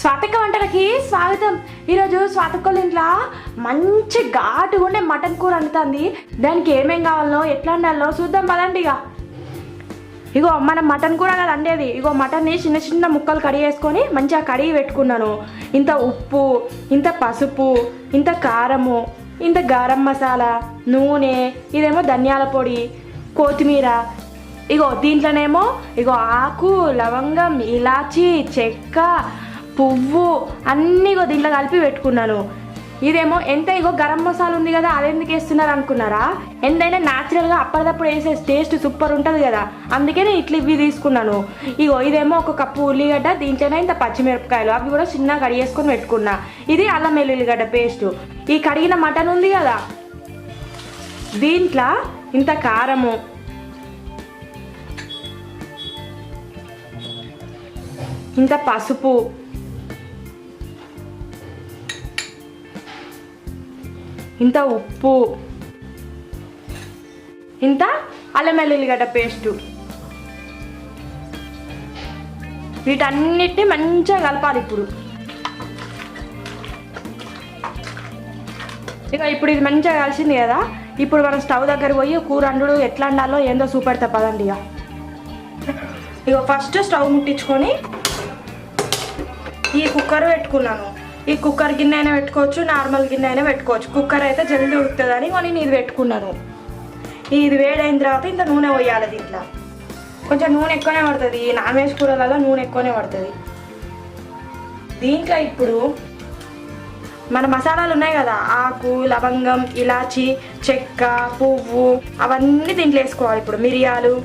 స్వాతిక వంటలకి స్వాగతం. ఈరోజు స్వాతికోళ్ళ ఇంట్లో మంచి ఘాటుగా ఉండే మటన్ కూర వండుతుంది. దానికి ఏమేం కావాలో ఎట్లా వండాలో చూద్దాం పదండి. ఇగో మనం మటన్ కూర కదా అండేది. ఇగో మటన్ని చిన్న చిన్న ముక్కలు కడిగేసుకొని మంచిగా కడిగి పెట్టుకున్నాను. ఇంత ఉప్పు, ఇంత పసుపు, ఇంత కారము, ఇంత గరం మసాలా, నూనె, ఇదేమో ధనియాల పొడి, కొత్తిమీర. ఇగో దీంట్లోనేమో ఇగో ఆకు, లవంగం, ఇలాచి, చెక్క, పువ్వు అన్నీ ఇగో దీంట్లో కలిపి పెట్టుకున్నాను. ఇదేమో ఎంత ఇగో గరం మసాలా ఉంది కదా, అదెందుకు వేస్తున్నారు అనుకున్నారా? ఎంతైనా న్యాచురల్గా అప్పటిదప్పుడు వేసే టేస్ట్ సూపర్ ఉంటుంది కదా, అందుకే నేను ఇవి తీసుకున్నాను. ఇగో ఇదేమో ఒక కప్పు ఉల్లిగడ్డ, దీంట్లోనే ఇంత పచ్చిమిరపకాయలు అవి కూడా చిన్నగా కడిగేసుకొని పెట్టుకున్నా. ఇది అల్లం వెల్లుల్లిగడ్డ పేస్టు. ఈ కడిగిన మటన్ ఉంది కదా, దీంట్లో ఇంత కారము, ఇంత పసుపు, ఇంత ఉప్పు, ఇంత అల్లం వెల్లుల్లిగడ్డ పేస్టు, వీటన్నిటిని మంచిగా కలపాలి. ఇప్పుడు ఇది మంచిగా కలిసింది కదా, ఇప్పుడు మనం స్టవ్ దగ్గర పోయి కూర వండుడు ఎట్లా వండాలో ఏందో చూపెడతా పదండి. ఇక ఫస్ట్ స్టవ్ ముట్టించుకొని ఈ కుక్కర్ పెట్టుకున్నాను. ఈ కుక్కర్ గిన్నె అయినా పెట్టుకోవచ్చు, నార్మల్ గిన్నె అయినా పెట్టుకోవచ్చు. కుక్కర్ అయితే జల్దీ ఉడుకుతుందని నేను ఇది పెట్టుకున్నాను. ఇది వేడైన తర్వాత ఇంత నూనె పోయాలి. దీంట్లో కొంచెం నూనె ఎక్కువనే పడుతుంది. నాన్ వెజ్ కూరలలో నూనె ఎక్కువనే పడుతుంది. దీంట్లో ఇప్పుడు మన మసాలాలు ఉన్నాయి కదా, ఆకు, లవంగం, ఇలాచి, చెక్క, పువ్వు, అవన్నీ దీంట్లో వేసుకోవాలి. ఇప్పుడు మిరియాలు,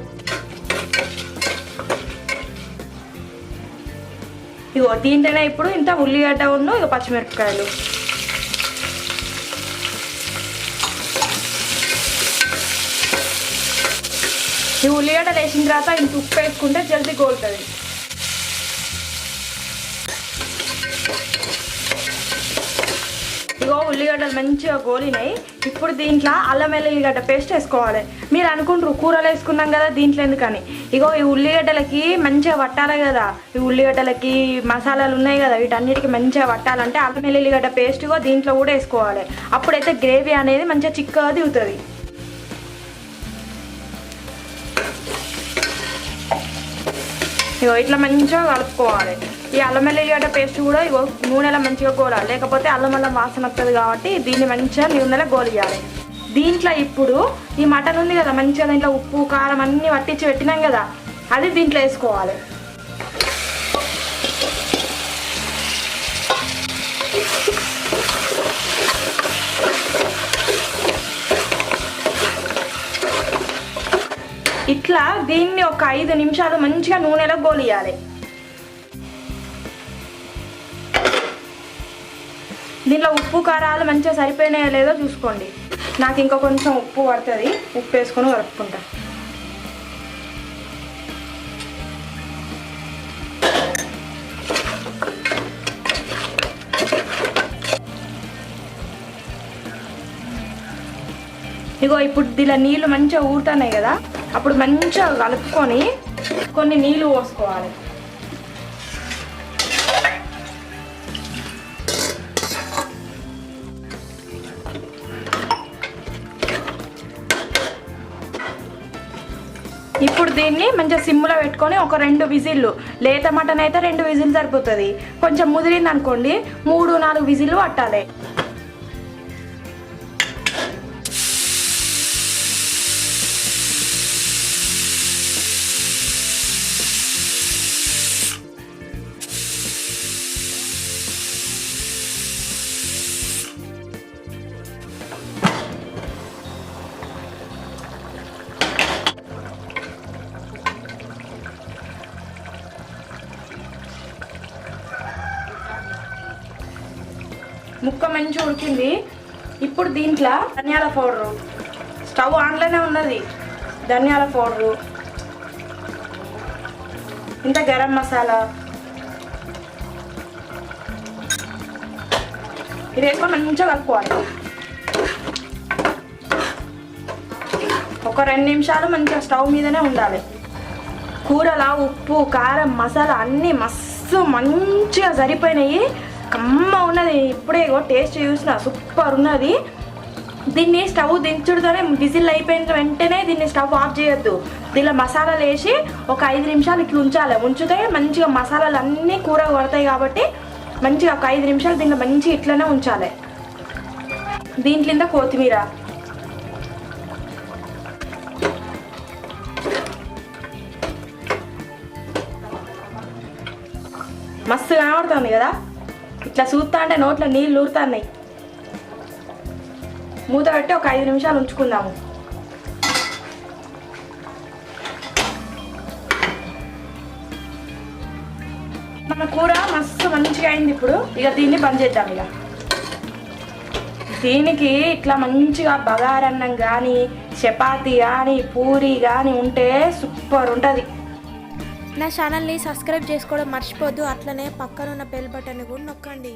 ఇగో దీంట్లోనే ఇప్పుడు ఇంత ఉల్లిగడ్డ ఉన్న ఇక పచ్చిమిరపకాయలు, ఈ ఉల్లిగడ్డలు వేసిన తర్వాత ఇంత ఉప్పు వేసుకుంటే జల్దీ గోలుతుంది. ఇగో ఉల్లిగడ్డలు మంచిగా గోలినాయి. ఇప్పుడు దీంట్లో అల్లం వెల్లుల్లిగడ్డ పేస్ట్ వేసుకోవాలి. మీరు అనుకుంటారు కూరలు వేసుకున్నాం కదా దీంట్లో ఎందుకని. ఇగో ఈ ఉల్లిగడ్డలకి మంచిగా పట్టాలి కదా, ఈ ఉల్లిగడ్డలకి మసాలాలు ఉన్నాయి కదా, వీటన్నిటికీ మంచిగా పట్టాలంటే అల్లం వెల్లుల్లిగడ్డ పేస్ట్ ఇగో దీంట్లో కూడా వేసుకోవాలి. అప్పుడైతే గ్రేవీ అనేది మంచిగా చిక్కగా దిగుతుంది. ఇగో ఇట్లా మంచిగా కలుపుకోవాలి. ఈ అల్లం వెల్లుల్లిగడ్డ పేస్ట్ కూడా ఇగో నూనెలో మంచిగా గోలాలి, లేకపోతే అల్లం వాసన వస్తుంది. కాబట్టి దీన్ని మంచిగా నూనెలో గోలియాలి. దీంట్లో ఇప్పుడు ఈ మటన్ ఉంది కదా, మంచిగా దీంట్లో ఉప్పు, కారం అన్నీ పట్టించి పెట్టినాం కదా, అది దీంట్లో వేసుకోవాలి. ఇట్లా దీన్ని ఒక 5 నిమిషాలు మంచిగా నూనెలో గోలియాలి. దీంట్లో ఉప్పు కారాలు మంచిగా సరిపోయినాయో లేదో చూసుకోండి. నాకు ఇంకా కొంచెం ఉప్పు పడుతుంది, ఉప్పు వేసుకొని కలుపుకుంటా. ఇగో ఇప్పుడు దీనిలో నీళ్ళు మంచిగా ఊరుతున్నాయి కదా, అప్పుడు మంచిగా కలుపుకొని కొన్ని నీళ్ళు పోసుకోవాలి. ఇప్పుడు దీన్ని మంచిగా సిమ్లో పెట్టుకొని ఒక 2 విజిల్లు, లేత మటన్ అయితే 2 విజిల్లు సరిపోతుంది. కొంచెం ముదిరింది అనుకోండి 3-4 విజిల్లు పట్టాలి. ముక్క మంచిగా ఉడికింది. ఇప్పుడు దీంట్లో ధనియాల పౌడరు, స్టవ్ ఆన్లోనే ఉన్నది, ధనియాల పౌడరు, ఇంత గరం మసాలా, ఇది వేసుకొని మంచిగా కలుపుకోవాలి. ఒక 2 నిమిషాలు మంచిగా స్టవ్ మీదనే ఉండాలి. కూరలో ఉప్పు, కారం, మసాలా అన్నీ మస్తు మస్తు మంచిగా సరిపోయినాయి. కమ్మ ఉన్నది. ఇప్పుడే టేస్ట్ చూసిన సూపర్ ఉన్నది. దీన్ని స్టవ్ దించుడుతోనే విజిల్ అయిపోయిన వెంటనే దీన్ని స్టవ్ ఆఫ్ చేయొద్దు. దీనిలో మసాలాలు వేసి ఒక 5 నిమిషాలు ఇట్లా ఉంచాలి. ఉంచితే మంచిగా మసాలాలు అన్నీ కూర పడతాయి కాబట్టి మంచిగా ఒక 5 నిమిషాలు దీంట్లో మంచిగా ఇట్లనే ఉంచాలి. దీంట్లో కొత్తిమీర, మస్తు కనబడుతుంది కదా. ఇట్లా చూస్తా అంటే నోట్లో నీళ్ళు ఊరుతున్నాయి. మూత పెట్టి ఒక 5 నిమిషాలు ఉంచుకుందాము. మన కూర మస్తు మంచిగా అయింది. ఇప్పుడు ఇక దీన్ని బంద్ చేద్దాం. ఇక దీనికి ఇట్లా మంచిగా బగారన్నం కానీ చపాతీ కానీ పూరి కానీ ఉంటే సూపర్ ఉంటుంది. నా ఛానల్ని సబ్స్క్రైబ్ చేసుకోవడం మర్చిపోద్దు. అట్లనే పక్కనున్న బెల్ బటన్ కూడా నొక్కండి.